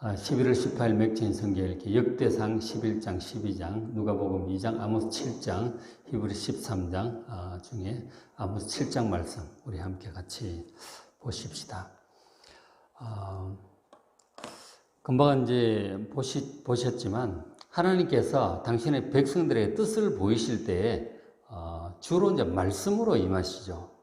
11월 18일 맥주인 성경 읽기 역대상 11장, 12장, 누가복음 2장, 아모스 7장, 히브리 13장 중에 아모스 7장 말씀 우리 함께 같이 보십시다. 금방 이제 보셨지만 하나님께서 당신의 백성들의 뜻을 보이실 때에 주로 이제 말씀으로 임하시죠.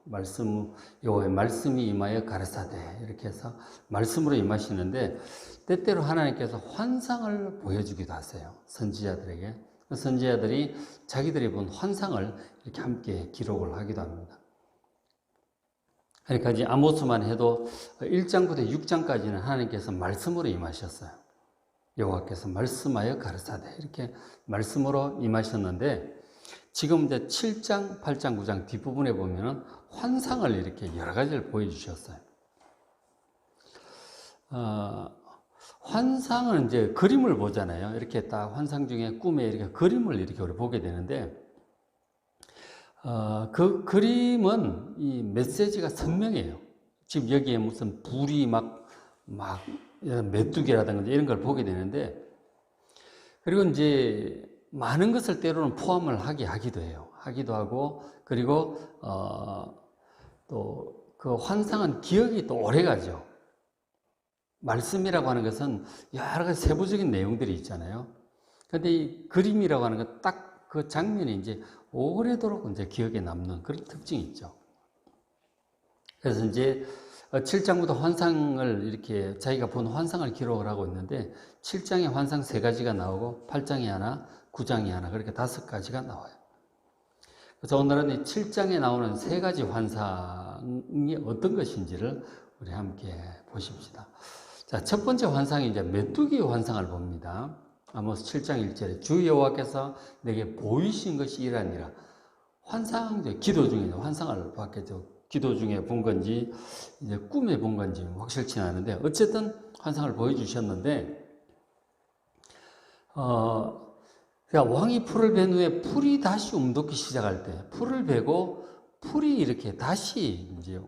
여호와의 말씀이 임하여 가르사되 이렇게 해서 말씀으로 임하시는데 때때로 하나님께서 환상을 보여주기도 하세요. 선지자들에게. 선지자들이 자기들이 본 환상을 이렇게 함께 기록을 하기도 합니다. 그러니까 이제 아모스만 해도 1장부터 6장까지는 하나님께서 말씀으로 임하셨어요. 여호와께서 말씀하여 가르사되 이렇게 말씀으로 임하셨는데 지금 이제 7장, 8장, 9장 뒷부분에 보면은 환상을 이렇게 여러 가지를 보여주셨어요. 환상은 이제 그림을 보잖아요. 이렇게 딱 환상 중에 꿈에 이렇게 그림을 이렇게 우리 보게 되는데, 그 그림은 이 메시지가 선명해요. 지금 여기에 무슨 불이 막 메뚜기라든가 이런 걸 보게 되는데, 그리고 이제 많은 것을 때로는 포함을 하기도 해요. 하기도 하고, 그리고, 또 그 환상은 기억이 또 오래 가죠. 말씀이라고 하는 것은 여러 가지 세부적인 내용들이 있잖아요. 근데 이 그림이라고 하는 건 딱 그 장면이 이제 오래도록 이제 기억에 남는 그런 특징이 있죠. 그래서 이제 7장부터 환상을 이렇게 자기가 본 환상을 기록을 하고 있는데 7장에 환상 3가지가 나오고 8장에 하나, 9장에 하나 그렇게 5가지가 나와요. 그래서 오늘은 이 7장에 나오는 3가지 환상이 어떤 것인지를 우리 함께 보십시다. 자, 첫 번째 환상이 이제 메뚜기 환상을 봅니다. 아모스 7장 1절에 주 여호와께서 내게 보이신 것이 이러하니라. 환상, 기도 중에 환상을 봤겠죠. 기도 중에 본 건지, 이제 꿈에 본 건지 확실치 않은데, 어쨌든 환상을 보여주셨는데, 왕이 풀을 벤 후에 풀이 다시 움돋기 시작할 때, 풀을 베고 풀이 이렇게 다시 이제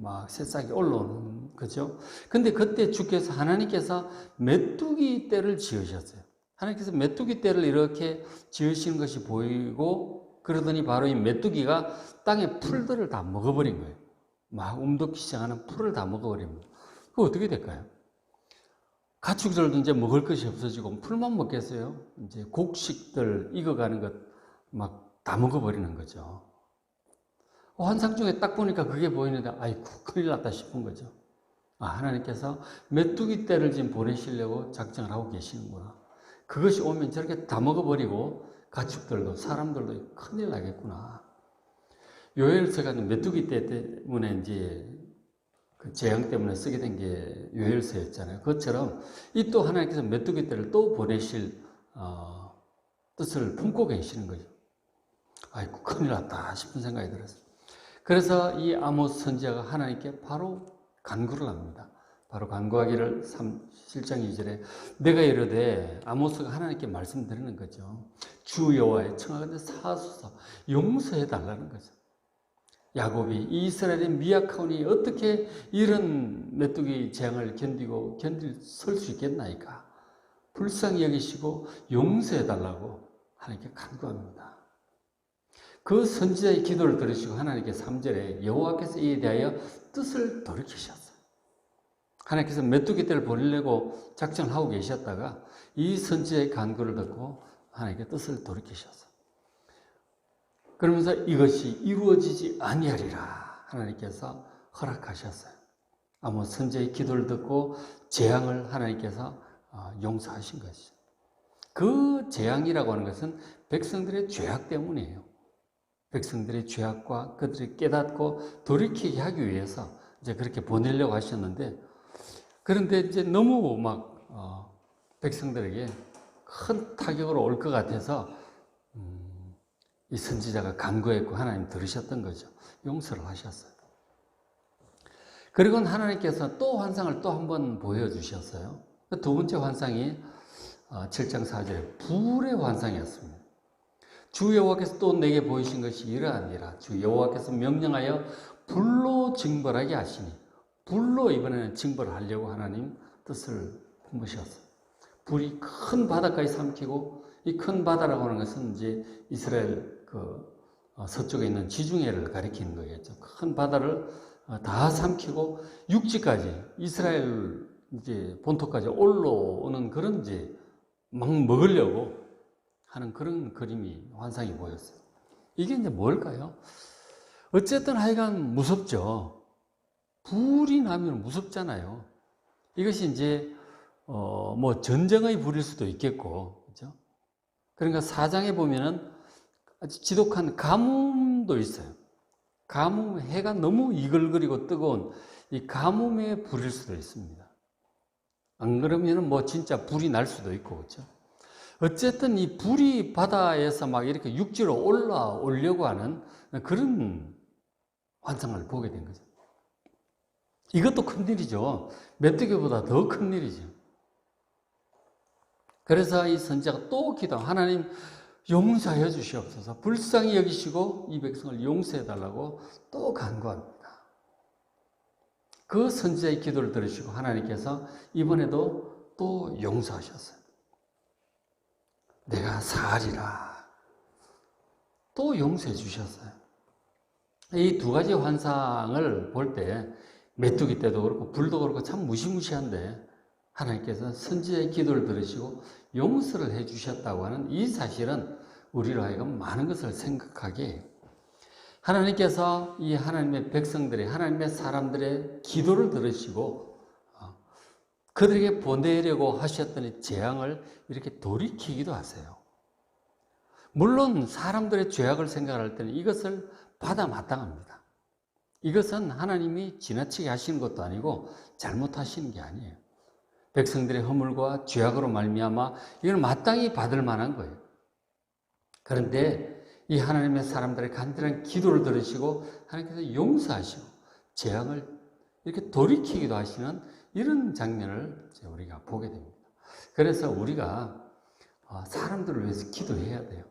막 새싹이 올라오는 거죠. 근데 그때 주께서 하나님께서 메뚜기 떼를 지으셨어요. 하나님께서 메뚜기 떼를 이렇게 지으시는 것이 보이고 그러더니 바로 이 메뚜기가 땅의 풀들을 다 먹어버린 거예요. 막 움돋기 시작하는 풀을 다 먹어버립니다. 그거 어떻게 될까요? 가축들도 이제 먹을 것이 없어지고 풀만 먹겠어요? 이제 곡식들 익어가는 것 막 다 먹어버리는 거죠. 환상 중에 딱 보니까 그게 보이는데 아이고 큰일 났다 싶은 거죠. 하나님께서 메뚜기 떼를 지금 보내시려고 작정을 하고 계시는구나. 그것이 오면 저렇게 다 먹어버리고 가축들도 사람들도 큰일 나겠구나. 요엘서가 메뚜기 떼 때문에 이제 그 재앙 때문에 쓰게 된 게 요엘서였잖아요. 그것처럼 이 또 하나님께서 메뚜기 떼를 또 보내실 뜻을 품고 계시는 거죠. 아이고 큰일 났다 싶은 생각이 들었어요. 그래서 이 아모스 선지자가 하나님께 바로 간구를 합니다. 바로 간구하기를 7장 2절에 내가 이르되 아모스가 하나님께 말씀드리는 거죠. 주 여호와의 청하건대 사하소서 용서해 달라는 거죠. 야곱이 이스라엘의 미약하오니 어떻게 이런 메뚜기 재앙을 설 수 있겠나이까. 불쌍히 여기시고 용서해 달라고 하나님께 간구합니다. 그 선지자의 기도를 들으시고 하나님께 3절에 여호와께서 이에 대하여 뜻을 돌이키셨어요. 하나님께서 메뚜기 떼를 보내려고 작정을 하고 계셨다가 이 선지자의 간구를 듣고 하나님께 뜻을 돌이키셨어요. 그러면서 이것이 이루어지지 아니하리라 하나님께서 허락하셨어요. 아모스 선지자의 기도를 듣고 재앙을 하나님께서 용서하신 것이죠. 그 재앙이라고 하는 것은 백성들의 죄악 때문이에요. 백성들의 죄악과 그들이 깨닫고 돌이키게 하기 위해서 이제 그렇게 보내려고 하셨는데, 그런데 이제 너무 백성들에게 큰 타격으로 올 것 같아서, 이 선지자가 간구했고 하나님 들으셨던 거죠. 용서를 하셨어요. 그리고 하나님께서 또 환상을 또 한 번 보여주셨어요. 두 번째 환상이 7장 4절에 불의 환상이었습니다. 주 여호와께서 또 내게 보이신 것이 이러하니라. 주 여호와께서 명령하여 불로 징벌하게 하시니, 불로 이번에는 징벌을 하려고 하나님 뜻을 품으셨어요. 불이 큰 바다까지 삼키고, 이 큰 바다라고 하는 것은 이제 이스라엘 서쪽에 있는 지중해를 가리키는 거겠죠. 큰 바다를 다 삼키고 육지까지 이스라엘 이제 본토까지 올라오는 그런 이제 막 먹으려고 하는 그런 그림이 환상이 보였어요. 이게 이제 뭘까요? 어쨌든 하여간 무섭죠. 불이 나면 무섭잖아요. 이것이 이제 뭐 전쟁의 불일 수도 있겠고, 그렇죠? 그러니까 사장에 보면은 아주 지독한 가뭄도 있어요. 가뭄, 해가 너무 이글거리고 뜨거운 이 가뭄의 불일 수도 있습니다. 안 그러면은 뭐 진짜 불이 날 수도 있고, 그렇죠? 어쨌든 이 불이 바다에서 막 이렇게 육지로 올라오려고 하는 그런 환상을 보게 된 거죠. 이것도 큰일이죠. 메뚜기보다 더 큰일이죠. 그래서 이 선지자가 또 기도하고, 하나님 용서해 주시옵소서, 불쌍히 여기시고 이 백성을 용서해 달라고 또 간구합니다. 그 선지자의 기도를 들으시고 하나님께서 이번에도 또 용서하셨어요. 내가 사하리라. 또 용서해 주셨어요. 이 두 가지 환상을 볼 때 메뚜기 때도 그렇고 불도 그렇고 참 무시무시한데 하나님께서 선지자의 기도를 들으시고 용서를 해 주셨다고 하는 이 사실은 우리로 하여금 많은 것을 생각하게 해요. 하나님께서 이 하나님의 백성들의, 하나님의 사람들의 기도를 들으시고 그들에게 보내려고 하셨던 재앙을 이렇게 돌이키기도 하세요. 물론 사람들의 죄악을 생각할 때는 이것을 받아 마땅합니다. 이것은 하나님이 지나치게 하시는 것도 아니고 잘못하시는 게 아니에요. 백성들의 허물과 죄악으로 말미암아 이건 마땅히 받을 만한 거예요. 그런데 이 하나님의 사람들의 간절한 기도를 들으시고 하나님께서 용서하시고 재앙을 이렇게 돌이키기도 하시는 이런 장면을 우리가 보게 됩니다. 그래서 우리가 사람들을 위해서 기도해야 돼요.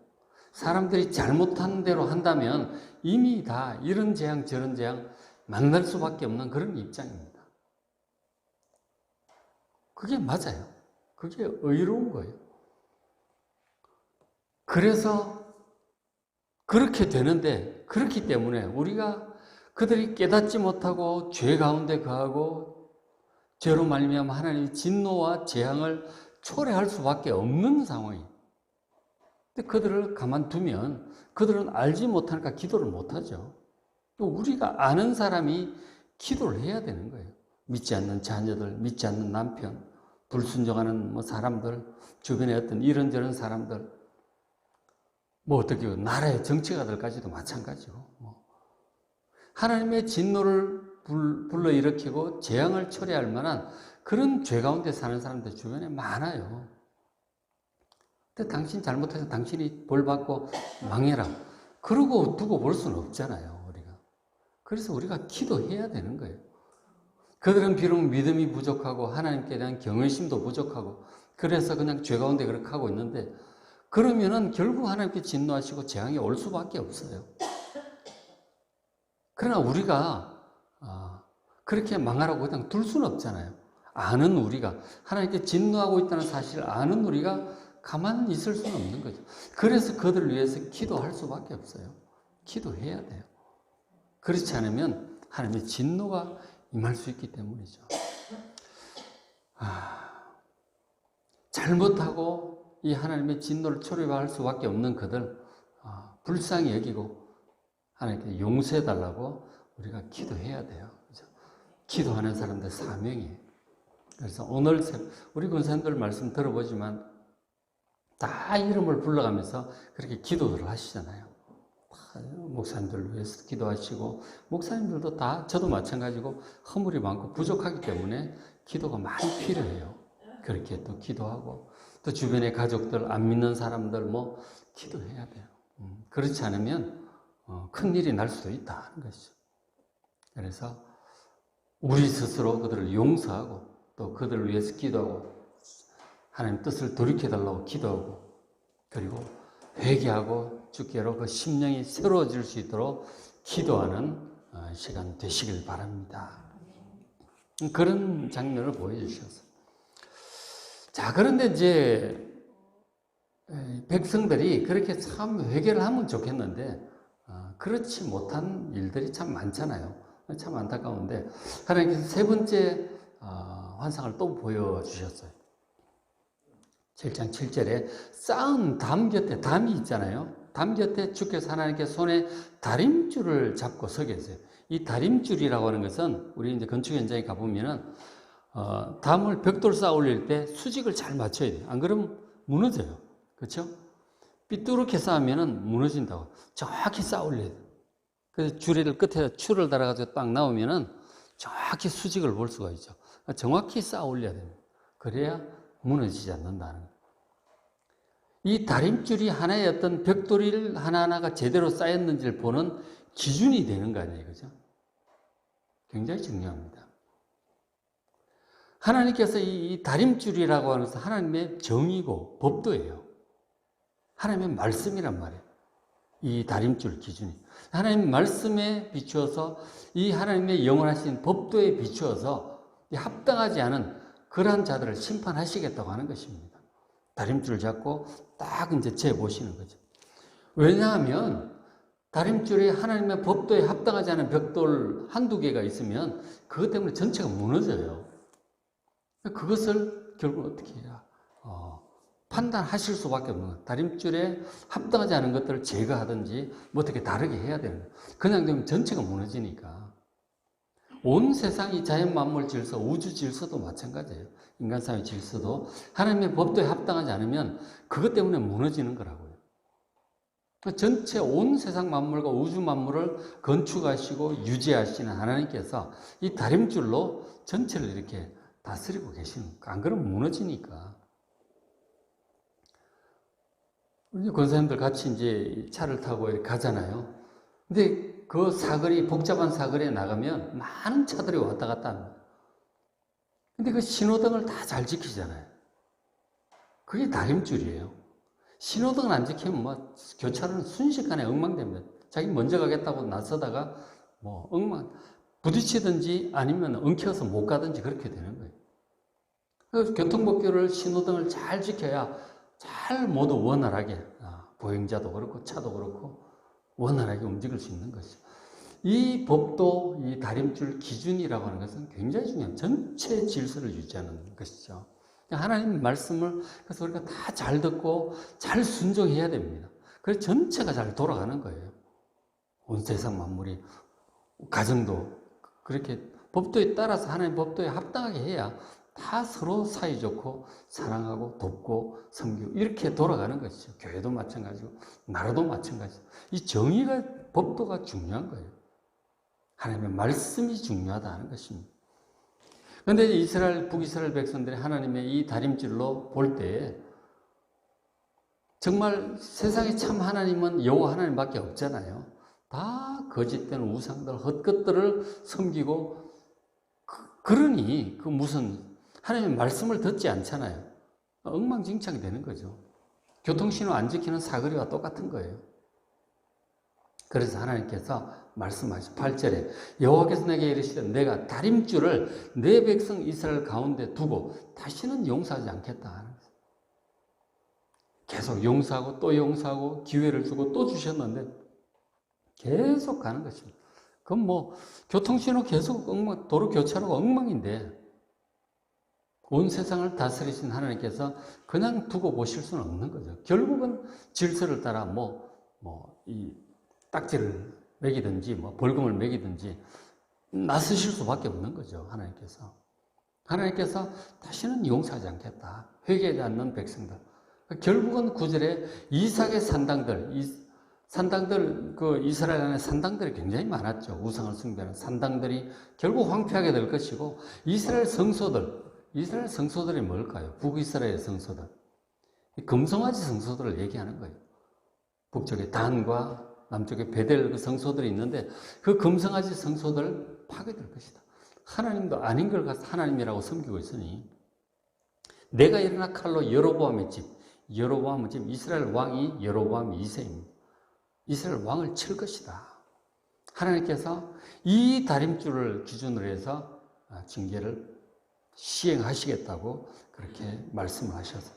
사람들이 잘못한 대로 한다면 이미 다 이런 재앙 저런 재앙 만날 수밖에 없는 그런 입장입니다. 그게 맞아요. 그게 의로운 거예요. 그래서 그렇게 되는데, 그렇기 때문에 우리가 그들이 깨닫지 못하고 죄 가운데 거하고 죄로 말미암아 하나님의 진노와 재앙을 초래할 수밖에 없는 상황이에요. 근데 그들을 가만두면 그들은 알지 못하니까 기도를 못하죠. 또 우리가 아는 사람이 기도를 해야 되는 거예요. 믿지 않는 자녀들, 믿지 않는 남편, 불순종하는 뭐 사람들, 주변에 어떤 이런저런 사람들, 뭐 어떻게 나라의 정치가들까지도 마찬가지고, 하나님의 진노를 불러일으키고 재앙을 초래할 만한 그런 죄 가운데 사는 사람들 주변에 많아요. 근데 당신 잘못해서 당신이 벌 받고 망해라, 그러고 두고 볼 수는 없잖아요, 우리가. 그래서 우리가 기도해야 되는 거예요. 그들은 비록 믿음이 부족하고 하나님께 대한 경외심도 부족하고 그래서 그냥 죄 가운데 그렇게 하고 있는데, 그러면은 결국 하나님께 진노하시고 재앙이 올 수밖에 없어요. 그러나 우리가 그렇게 망하라고 그냥 둘 수는 없잖아요. 아는 우리가, 하나님께 진노하고 있다는 사실을 아는 우리가 가만히 있을 수는 없는 거죠. 그래서 그들을 위해서 기도할 수밖에 없어요. 기도해야 돼요. 그렇지 않으면 하나님의 진노가 임할 수 있기 때문이죠. 잘못하고 이 하나님의 진노를 초래할 수밖에 없는 그들, 불쌍히 여기고 하나님께 용서해달라고 우리가 기도해야 돼요. 그렇죠? 기도하는 사람들 사명이에요. 그래서 오늘 우리 권사님들 말씀 들어보지만 다 이름을 불러가면서 그렇게 기도를 하시잖아요. 목사님들을 위해서 기도하시고, 목사님들도 다 저도 마찬가지고 허물이 많고 부족하기 때문에 기도가 많이 필요해요. 그렇게 또 기도하고, 또 주변의 가족들, 안 믿는 사람들 뭐 기도해야 돼요. 그렇지 않으면 큰일이 날 수도 있다는 것이죠. 그래서 우리 스스로 그들을 용서하고 또 그들을 위해서 기도하고 하나님 뜻을 돌이켜달라고 기도하고, 그리고 회개하고 주께로 그 심령이 새로워질 수 있도록 기도하는 시간 되시길 바랍니다. 그런 장면을 보여주셨어요. 자, 그런데 이제 백성들이 그렇게 참 회개를 하면 좋겠는데 그렇지 못한 일들이 참 많잖아요. 참 안타까운데 하나님께서 세 번째 환상을 또 보여주셨어요. 7장 7절에 쌓은 담 곁에, 담이 있잖아요. 담 곁에 주께서 하나님께 손에 다림줄을 잡고 서 계세요. 이 다림줄이라고 하는 것은 우리 이제 건축 현장에 가보면은 담을 벽돌 쌓아 올릴 때 수직을 잘 맞춰야 돼요. 안 그러면 무너져요. 그렇죠? 삐뚤게 쌓으면은 무너진다고. 정확히 쌓아 올려야 돼요. 그래서 줄을 끝에 줄을 달아가지고 딱 나오면은 정확히 수직을 볼 수가 있죠. 정확히 쌓아 올려야 됩니다. 그래야 무너지지 않는다는 거예요. 이 다림줄이 하나의 어떤 벽돌이 하나하나가 제대로 쌓였는지를 보는 기준이 되는 거 아니에요. 그죠? 굉장히 중요합니다. 하나님께서 이 다림줄이라고 하는 것은 하나님의 정의고 법도예요. 하나님의 말씀이란 말이에요. 이 다림줄 기준이. 하나님 말씀에 비추어서 이 하나님의 영원하신 법도에 비추어서 합당하지 않은 그러한 자들을 심판하시겠다고 하는 것입니다. 다림줄을 잡고 딱 이제 재보시는 거죠. 왜냐하면 다림줄이 하나님의 법도에 합당하지 않은 벽돌 한두 개가 있으면 그것 때문에 전체가 무너져요. 그것을 결국 어떻게 해야 판단하실 수밖에 없는 거예요. 다림줄에 합당하지 않은 것들을 제거하든지 뭐 어떻게 다르게 해야 되는 거예요. 그냥 되면 전체가 무너지니까. 온 세상이 자연 만물 질서, 우주 질서도 마찬가지예요. 인간사회 질서도 하나님의 법도에 합당하지 않으면 그것 때문에 무너지는 거라고요. 전체 온 세상 만물과 우주 만물을 건축하시고 유지하시는 하나님께서 이 다림줄로 전체를 이렇게 다스리고 계시는 거예요. 안 그러면 무너지니까. 우리 권사님들 같이 이제 차를 타고 이렇게 가잖아요. 근데 그 사거리, 복잡한 사거리에 나가면 많은 차들이 왔다 갔다 합니다. 근데 그 신호등을 다 잘 지키잖아요. 그게 다림줄이에요. 신호등을 안 지키면 뭐 교차로는 순식간에 엉망됩니다. 자기 먼저 가겠다고 나서다가 뭐 엉망, 부딪히든지 아니면 엉켜서 못 가든지 그렇게 되는 거예요. 그래서 교통법규를 신호등을 잘 지켜야 잘 모두 원활하게 보행자도 그렇고 차도 그렇고 원활하게 움직일 수 있는 것이죠. 이 법도 이 다림줄 기준이라고 하는 것은 굉장히 중요한 전체 질서를 유지하는 것이죠. 하나님 말씀을 그래서 우리가 다 잘 듣고 잘 순종해야 됩니다. 그래서 전체가 잘 돌아가는 거예요. 온 세상 만물이 가정도 그렇게 법도에 따라서 하나님 법도에 합당하게 해야 다 서로 사이좋고 사랑하고 돕고 섬기고 이렇게 돌아가는 것이죠. 교회도 마찬가지고 나라도 마찬가지고 이 정의가 법도가 중요한 거예요. 하나님의 말씀이 중요하다는 것입니다. 그런데 이스라엘 북이스라엘 백성들이 하나님의 이 다림질로 볼 때 정말 세상에 참 하나님은 여호와 하나님밖에 없잖아요. 다 거짓된 우상들 헛것들을 섬기고 그러니 그 무슨 하나님의 말씀을 듣지 않잖아요. 엉망진창이 되는 거죠. 교통신호 안 지키는 사거리와 똑같은 거예요. 그래서 하나님께서 말씀하신 8절에 여호와께서 내게 이르시되 내가 다림줄을 내 백성 이스라엘 가운데 두고 다시는 용서하지 않겠다. 계속 용서하고 또 용서하고 기회를 주고 또 주셨는데 계속 가는 것입니다. 그럼 뭐 교통신호 계속 엉망, 도로 교차로가 엉망인데 온 세상을 다스리신 하나님께서 그냥 두고 보실 수는 없는 거죠. 결국은 질서를 따라 이 딱지를 매기든지 벌금을 매기든지 나서실 수밖에 없는 거죠. 하나님께서 다시는 용서하지 않겠다. 회개하지 않는 백성들. 결국은 9절에 이삭의 산당들, 그 이스라엘 안에 산당들이 굉장히 많았죠. 우상을 숭배하는 산당들이 결국 황폐하게 될 것이고 이스라엘 성소들이 뭘까요? 북이스라엘 성소들. 금송아지 성소들을 얘기하는 거예요. 북쪽에 단과 남쪽에 베델 그 성소들이 있는데 그 금송아지 성소들 파괴될 것이다. 하나님도 아닌 걸 가서 하나님이라고 섬기고 있으니 내가 일어나 칼로 여로보암의 집, 여로보암은 지금 이스라엘 왕이 여로보암 2세입니다. 이스라엘 왕을 칠 것이다. 하나님께서 이 다림줄을 기준으로 해서 징계를 시행하시겠다고 그렇게 말씀을 하셔서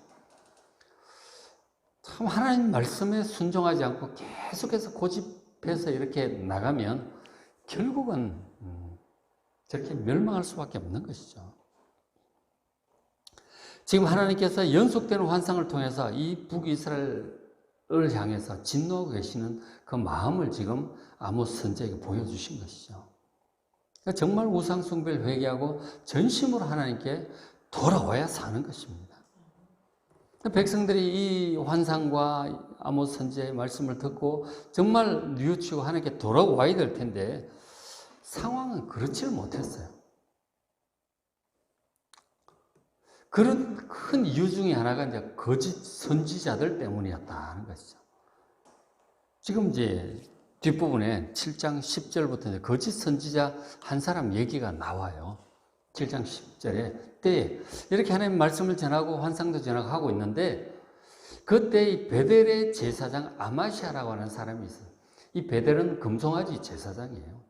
참 하나님 말씀에 순종하지 않고 계속해서 고집해서 이렇게 나가면 결국은 저렇게 멸망할 수밖에 없는 것이죠. 지금 하나님께서 연속되는 환상을 통해서 이 북이스라엘을 향해서 진노하고 계시는 그 마음을 지금 아모스 선지자에게 보여주신 것이죠. 그러니까 정말 우상 숭배를 회개하고 전심으로 하나님께 돌아와야 사는 것입니다. 백성들이 이 환상과 아모스 선지자의 말씀을 듣고 정말 뉘우치고 하나님께 돌아와야 될 텐데 상황은 그렇지를 못했어요. 그런 큰 이유 중에 하나가 이제 거짓 선지자들 때문이었다는 것이죠. 지금 이제 뒷부분에 7장 10절부터 이제 거짓 선지자 한 사람 얘기가 나와요. 7장 10절에 때에 이렇게 하나님 말씀을 전하고 환상도 전하고 하고 있는데 그때 이 베델의 제사장 아마시아라고 하는 사람이 있어요. 이 베델은 금송아지 제사장이에요.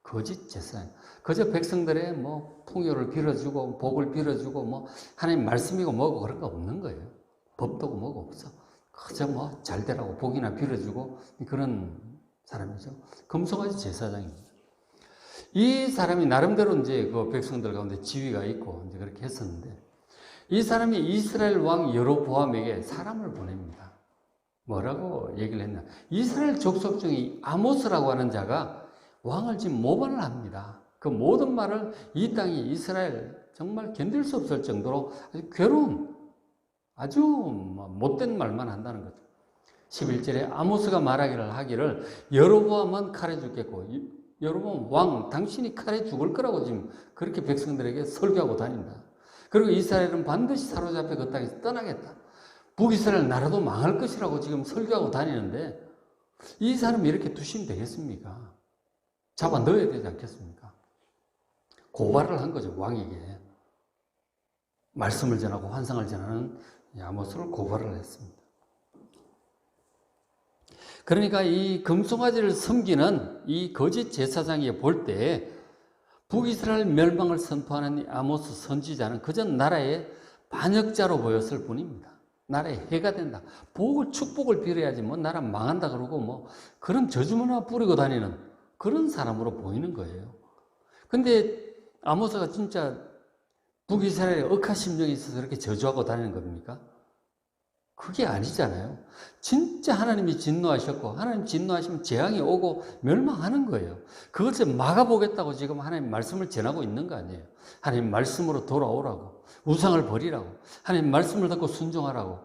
거짓 제사장. 그저 백성들의 뭐 풍요를 빌어주고 복을 빌어주고 뭐 하나님 말씀이고 뭐고 그런 거 없는 거예요. 법도고 뭐고 없어. 그저 뭐 잘되라고 복이나 빌어주고 그런 사람이죠. 금송아지 제사장입니다. 이 사람이 나름대로 이제 그 백성들 가운데 지위가 있고 이제 그렇게 했었는데 이 사람이 이스라엘 왕 여로보암에게 사람을 보냅니다. 뭐라고 얘기를 했냐? 이스라엘 족속 중에 아모스라고 하는 자가 왕을 지금 모반을 합니다. 그 모든 말을 이 땅이 이스라엘 정말 견딜 수 없을 정도로 아주 괴로운 아주 못된 말만 한다는 거죠. 11절에 아모스가 말하기를 하기를 여로보암은 칼에 죽겠고 여로보암 왕 당신이 칼에 죽을 거라고 지금 그렇게 백성들에게 설교하고 다닌다. 그리고 이스라엘은 반드시 사로잡혀 그 땅에서 떠나겠다. 북이스라엘 나라도 망할 것이라고 지금 설교하고 다니는데 이 사람이 이렇게 두시면 되겠습니까? 잡아 넣어야 되지 않겠습니까? 고발을 한 거죠, 왕에게. 말씀을 전하고 환상을 전하는 아모스를 고발을 했습니다. 그러니까 이 금송아지를 섬기는 이 거짓 제사장이 볼 때 북이스라엘 멸망을 선포하는 이 아모스 선지자는 그저 나라의 반역자로 보였을 뿐입니다. 나라의 해가 된다. 복을, 축복을 빌어야지 뭐 나라 망한다 그러고 뭐 그런 저주문화 뿌리고 다니는 그런 사람으로 보이는 거예요. 근데 아모스가 진짜 북이스라엘에 억하심정이 있어서 그렇게 저주하고 다니는 겁니까? 그게 아니잖아요. 진짜 하나님이 진노하셨고 하나님 진노하시면 재앙이 오고 멸망하는 거예요. 그것을 막아보겠다고 지금 하나님 말씀을 전하고 있는 거 아니에요. 하나님 말씀으로 돌아오라고, 우상을 버리라고, 하나님 말씀을 듣고 순종하라고,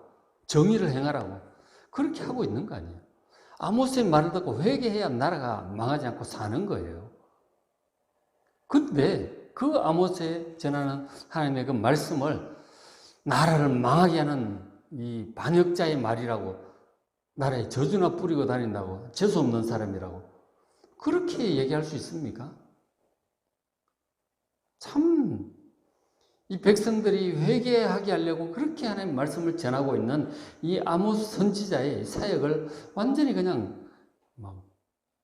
정의를 행하라고 그렇게 하고 있는 거 아니에요. 아모스의 말을 듣고 회개해야 나라가 망하지 않고 사는 거예요. 근데 그 아모스에 전하는 하나님의 그 말씀을 나라를 망하게 하는 이 반역자의 말이라고, 나라에 저주나 뿌리고 다닌다고, 재수없는 사람이라고 그렇게 얘기할 수 있습니까? 참 이 백성들이 회개하게 하려고 그렇게 하나님 말씀을 전하고 있는 이 아모스 선지자의 사역을 완전히 그냥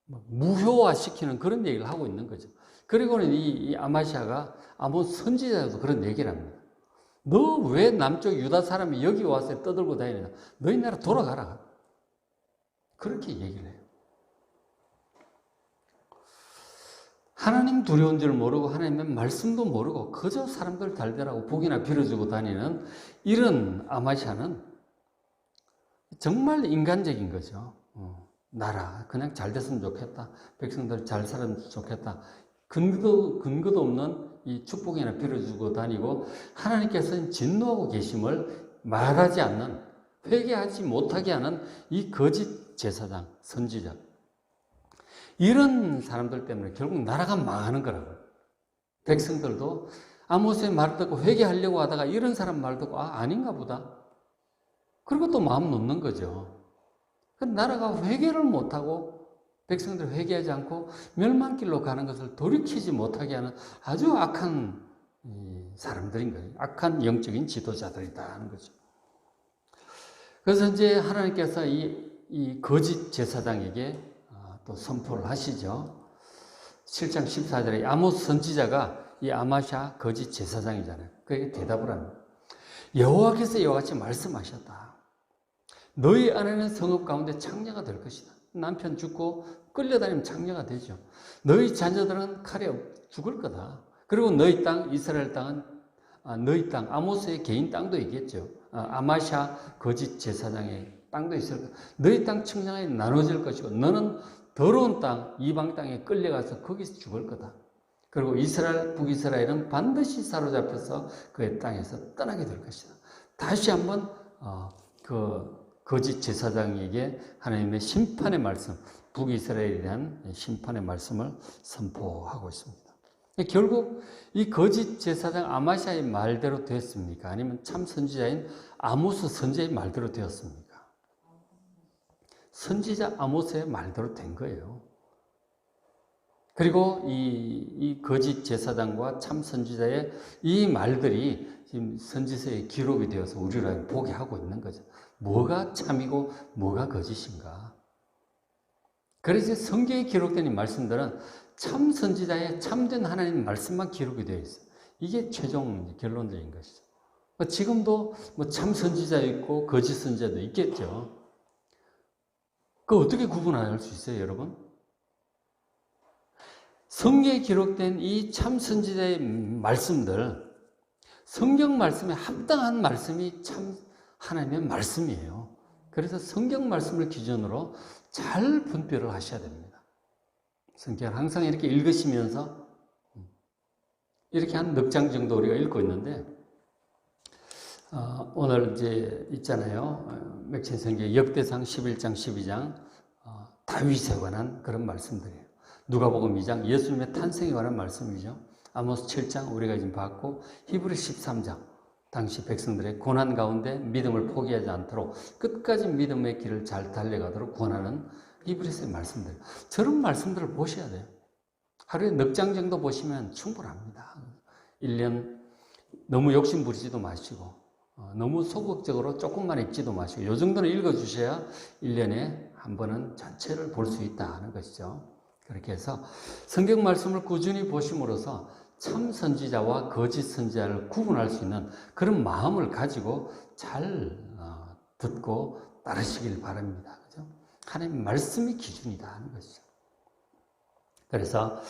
무효화시키는 그런 얘기를 하고 있는 거죠. 그리고는 이 아마시아가 아모스 선지자도 그런 얘기를 합니다. 너 왜 남쪽 유다 사람이 여기 와서 떠들고 다니냐? 너희 나라 돌아가라. 그렇게 얘기를 해요. 하나님 두려운 줄 모르고 하나님의 말씀도 모르고 그저 사람들 잘되라고 복이나 빌어주고 다니는 이런 아마시아는 정말 인간적인 거죠. 나라 그냥 잘 됐으면 좋겠다. 백성들 잘 살았으면 좋겠다. 근거도 없는 이 축복이나 빌어주고 다니고 하나님께서는 진노하고 계심을 말하지 않는, 회개하지 못하게 하는 이 거짓 제사장, 선지자, 이런 사람들 때문에 결국 나라가 망하는 거라고요. 백성들도 아모스의 말을 듣고 회개하려고 하다가 이런 사람 말 듣고 아닌가 보다. 그리고 또 마음 놓는 거죠. 나라가 회개를 못하고 백성들 회개하지 않고 멸망길로 가는 것을 돌이키지 못하게 하는 아주 악한 사람들인 거예요. 악한 영적인 지도자들이다 하는 거죠. 그래서 이제 하나님께서 이 거짓 제사장에게 또 선포를 하시죠. 7장 14절에 아모스 선지자가 이 아마샤 거짓 제사장이잖아요. 그게 대답을 합니다. 여호와께서 이와 같이 말씀하셨다. 너희 아내는 성읍 가운데 창녀가 될 것이다. 남편 죽고 끌려다니면 창녀가 되죠. 너희 자녀들은 칼에 죽을 거다. 그리고 너희 땅 이스라엘 땅은 너희 땅 아모스의 개인 땅도 있겠죠. 아마샤 거짓 제사장의 땅도 있을 거다. 너희 땅 측량에 나눠질 것이고 너는 더러운 땅 이방 땅에 끌려가서 거기서 죽을 거다. 그리고 이스라엘 북이스라엘은 반드시 사로잡혀서 그의 땅에서 떠나게 될 것이다. 다시 한번 그 거짓 제사장에게 하나님의 심판의 말씀, 북이스라엘에 대한 심판의 말씀을 선포하고 있습니다. 결국 이 거짓 제사장 아마샤의 말대로 되었습니까? 아니면 참 선지자인 아모스 선지자의 말대로 되었습니까? 선지자 아모스의 말대로 된 거예요. 그리고 이 거짓 제사장과 참 선지자의 이 말들이 지금 선지서에 기록이 되어서 우리를 보게 하고 있는 거죠. 뭐가 참이고 뭐가 거짓인가? 그래서 성경에 기록된 이 말씀들은 참 선지자의 참된 하나님 말씀만 기록이 되어 있어요. 이게 최종 결론적인 것이죠. 지금도 뭐 참 선지자 있고 거짓 선지자도 있겠죠. 그 어떻게 구분할 수 있어요, 여러분? 성경에 기록된 이 참 선지자의 말씀들, 성경 말씀에 합당한 말씀이 참 하나님의 말씀이에요. 그래서 성경 말씀을 기준으로 잘 분별을 하셔야 됩니다. 성경을 항상 이렇게 읽으시면서 이렇게 한 넉 장 정도 우리가 읽고 있는데 오늘 이제 있잖아요. 맥신 성경 역대상 11장 12장 다윗에 관한 그런 말씀들이에요. 누가복음 2장 예수님의 탄생에 관한 말씀이죠. 아모스 7장 우리가 지금 봤고 히브리서 13장 당시 백성들의 고난 가운데 믿음을 포기하지 않도록 끝까지 믿음의 길을 잘 달려가도록 권하는 히브리서의 말씀들. 저런 말씀들을 보셔야 돼요. 하루에 넉 장 정도 보시면 충분합니다. 1년 너무 욕심 부리지도 마시고 너무 소극적으로 조금만 읽지도 마시고 이 정도는 읽어주셔야 1년에 한 번은 전체를 볼 수 있다 하는 것이죠. 그렇게 해서 성경 말씀을 꾸준히 보심으로써 참 선지자와 거짓 선지자를 구분할 수 있는 그런 마음을 가지고 잘 듣고 따르시길 바랍니다. 그죠? 하나님 말씀이 기준이다 하는 것이죠. 그래서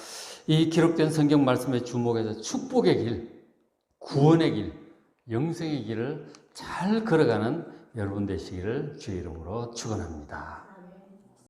이 기록된 성경 말씀에 주목해서 축복의 길, 구원의 길, 영생의 길을 잘 걸어가는 여러분 되시기를 주의 이름으로 축원합니다.